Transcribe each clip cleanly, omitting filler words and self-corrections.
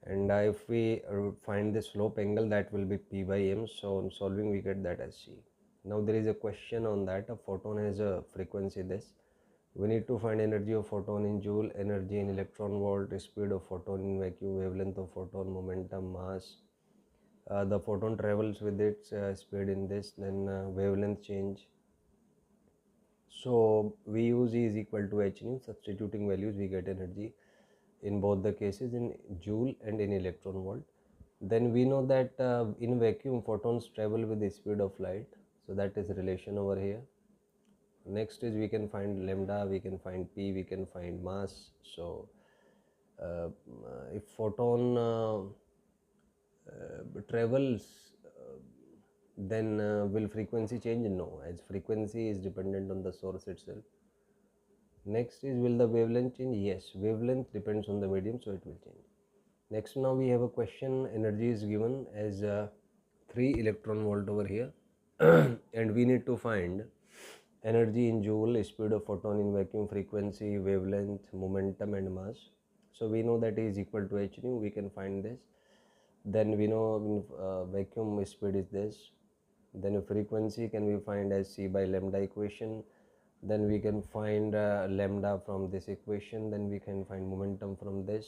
and if we find the slope angle, that will be P by M. So on solving we get that as C. Now there is a question on that. A photon has a frequency this. We need to find energy of photon in joule, energy in electron volt, speed of photon in vacuum, wavelength of photon, momentum, mass. The photon travels with its speed in this, then wavelength change. So we use E is equal to h nu. Substituting values, we get energy in both the cases, in joule and in electron volt. Then we know that in vacuum photons travel with the speed of light, so that is relation over here. Next is we can find lambda, we can find P, we can find mass. So if photon travels, then will frequency change? No, as frequency is dependent on the source itself. Next is, will the wavelength change? Yes, wavelength depends on the medium, so it will change. Next, now we have a question. Energy is given as 3 electron volt over here and we need to find energy in joule, speed of photon in vacuum, frequency, wavelength, momentum and mass. So we know that E is equal to h nu. We can find this. Then we know vacuum speed is this. Then frequency can we find as C by lambda equation. Then we can find lambda from this equation. Then we can find momentum from this.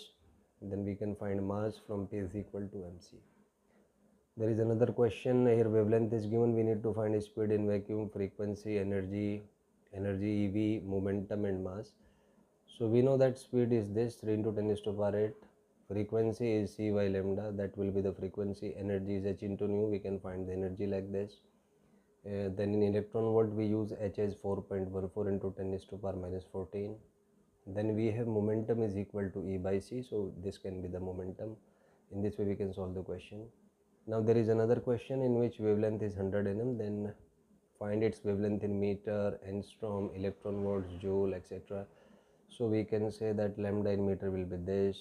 Then we can find mass from P is equal to mc. There is another question here. Wavelength is given. We need to find speed in vacuum, frequency, energy EV, momentum and mass. So we know that speed is this, 3 into 10 to the power 8. Frequency is C by lambda, that will be the frequency. Energy is h into nu. We can find the energy like this. Then in electron volt we use h as 4.14 into 10 to the power minus 14. Then we have momentum is equal to E by C, so this can be the momentum. In this way we can solve the question. Now there is another question in which wavelength is 100 nm, then find its wavelength in meter, angstrom, electron volts, joule, etc. So we can say that lambda in meter will be this,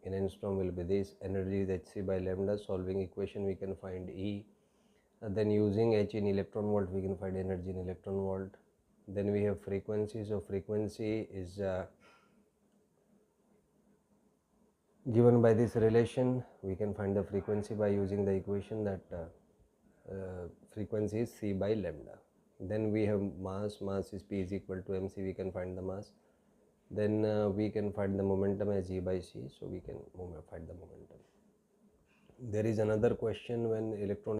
in angstrom will be this, energy is hc by lambda. Solving equation we can find E. Then using h in electron volt we can find energy in electron volt. Then we have frequency. So frequency is given by this relation. We can find the frequency by using the equation that frequency is C by lambda. Then we have mass. Mass is P is equal to mc. We can find the mass. Then we can find the momentum as E by C, so we can find the momentum. There is another question. When electron